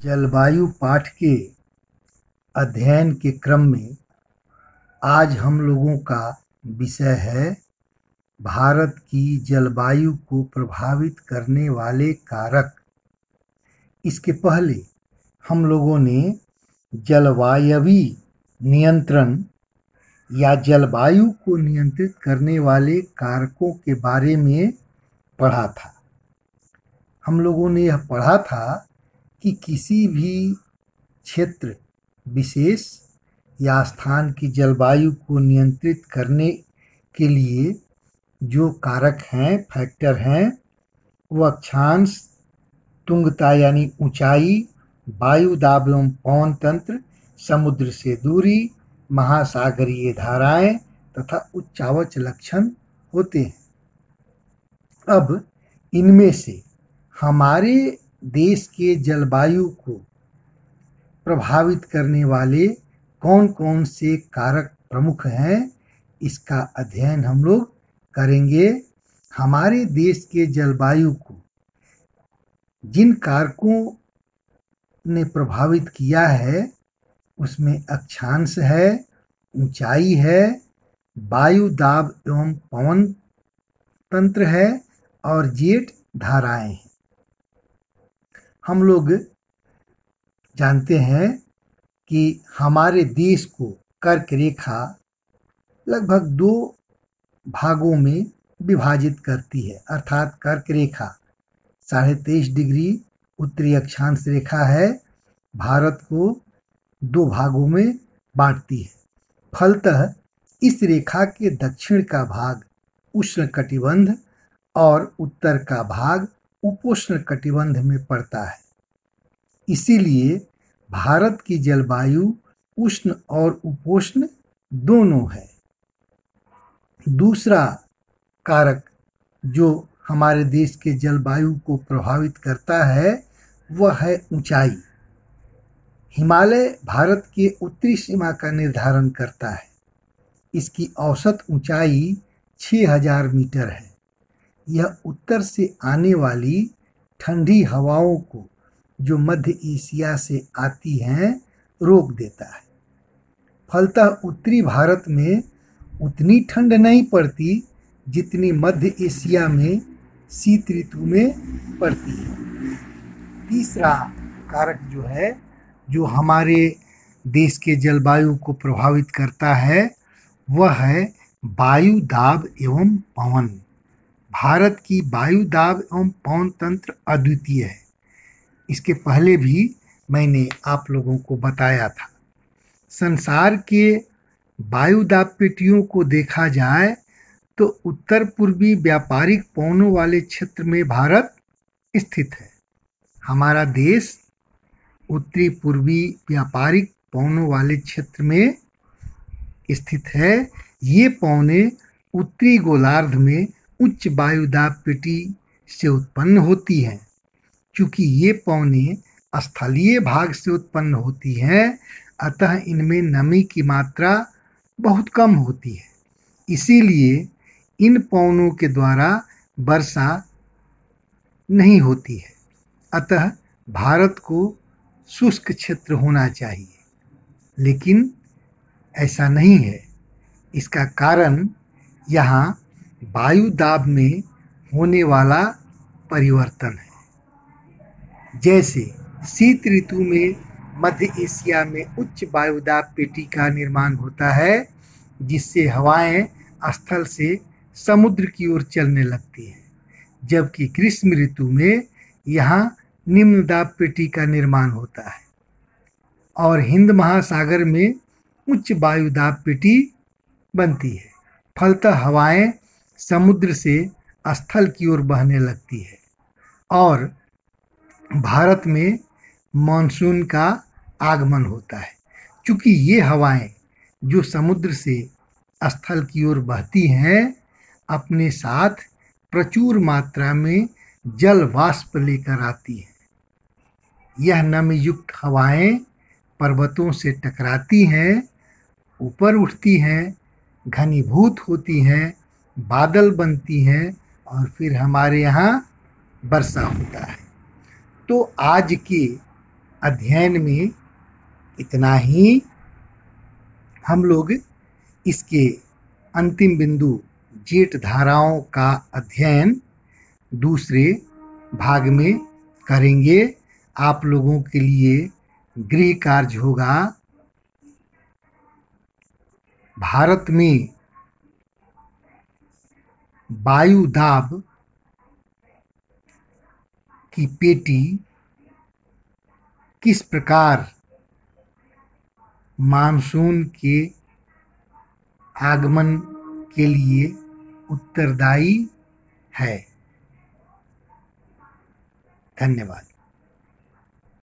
जलवायु पाठ के अध्ययन के क्रम में आज हम लोगों का विषय है भारत की जलवायु को प्रभावित करने वाले कारक। इसके पहले हम लोगों ने जलवायवी नियंत्रण या जलवायु को नियंत्रित करने वाले कारकों के बारे में पढ़ा था। हम लोगों ने यह पढ़ा था कि किसी भी क्षेत्र विशेष या स्थान की जलवायु को नियंत्रित करने के लिए जो कारक हैं, फैक्टर हैं, वो अक्षांश, तुंगता यानी ऊंचाई, वायु दाब एवं पवन तंत्र, समुद्र से दूरी, महासागरीय धाराएं तथा उच्चावच लक्षण होते हैं। अब इनमें से हमारे देश के जलवायु को प्रभावित करने वाले कौन कौन से कारक प्रमुख हैं, इसका अध्ययन हम लोग करेंगे। हमारे देश के जलवायु को जिन कारकों ने प्रभावित किया है उसमें अक्षांश है, ऊंचाई है, वायु दाब एवं पवन तंत्र है और जेट धाराएं हैं। हम लोग जानते हैं कि हमारे देश को कर्क रेखा लगभग 2 भागों में विभाजित करती है, अर्थात कर्क रेखा 23.5 डिग्री उत्तरी अक्षांश रेखा है, भारत को 2 भागों में बांटती है। फलतः इस रेखा के दक्षिण का भाग उष्णकटिबंध और उत्तर का भाग उपोष्णकटिबंध में पड़ता है। इसीलिए भारत की जलवायु उष्ण और उपोष्ण दोनों है। दूसरा कारक जो हमारे देश के जलवायु को प्रभावित करता है वह है ऊंचाई। हिमालय भारत के उत्तरी सीमा का निर्धारण करता है। इसकी औसत ऊंचाई 6000 मीटर है। यह उत्तर से आने वाली ठंडी हवाओं को जो मध्य एशिया से आती हैं रोक देता है। फलतः उत्तरी भारत में उतनी ठंड नहीं पड़ती जितनी मध्य एशिया में शीत ऋतु में पड़ती है। तीसरा कारक जो है जो हमारे देश के जलवायु को प्रभावित करता है वह है वायु दाब एवं पवन। भारत की वायु दाब एवं पवन तंत्र अद्वितीय है। इसके पहले भी मैंने आप लोगों को बताया था। संसार के वायु दाब पेटियों को देखा जाए तो उत्तर पूर्वी व्यापारिक पवनों वाले क्षेत्र में भारत स्थित है। हमारा देश उत्तरी पूर्वी व्यापारिक पवनों वाले क्षेत्र में स्थित है। ये पवनें उत्तरी गोलार्ध में उच्च वायु दाब पेटी से उत्पन्न होती हैं। चूँकि ये पवनें स्थलीय भाग से उत्पन्न होती हैं, अतः इनमें नमी की मात्रा बहुत कम होती है। इसीलिए इन पवनों के द्वारा वर्षा नहीं होती है। अतः भारत को शुष्क क्षेत्र होना चाहिए, लेकिन ऐसा नहीं है। इसका कारण यहाँ वायु दाब में होने वाला परिवर्तन है। जैसे शीत ऋतु में मध्य एशिया में उच्च वायु दाब पेटी का निर्माण होता है, जिससे हवाएं स्थल से समुद्र की ओर चलने लगती हैं, जबकि ग्रीष्म ऋतु में यहाँ निम्न दाब पेटी का निर्माण होता है और हिंद महासागर में उच्च वायु दाब पेटी बनती है। फलतः हवाएं समुद्र से स्थल की ओर बहने लगती है और भारत में मानसून का आगमन होता है। चूँकि ये हवाएं जो समुद्र से स्थल की ओर बहती हैं, अपने साथ प्रचुर मात्रा में जल वाष्प लेकर आती हैं। यह नमीयुक्त हवाएं पर्वतों से टकराती हैं, ऊपर उठती हैं, घनीभूत होती हैं, बादल बनती हैं और फिर हमारे यहाँ वर्षा होता है। तो आज के अध्ययन में इतना ही। हम लोग इसके अंतिम बिंदु जेट धाराओं का अध्ययन दूसरे भाग में करेंगे। आप लोगों के लिए गृह कार्य होगा भारत में वायु दाब की पेटी किस प्रकार मानसून के आगमन के लिए उत्तरदायी है। धन्यवाद।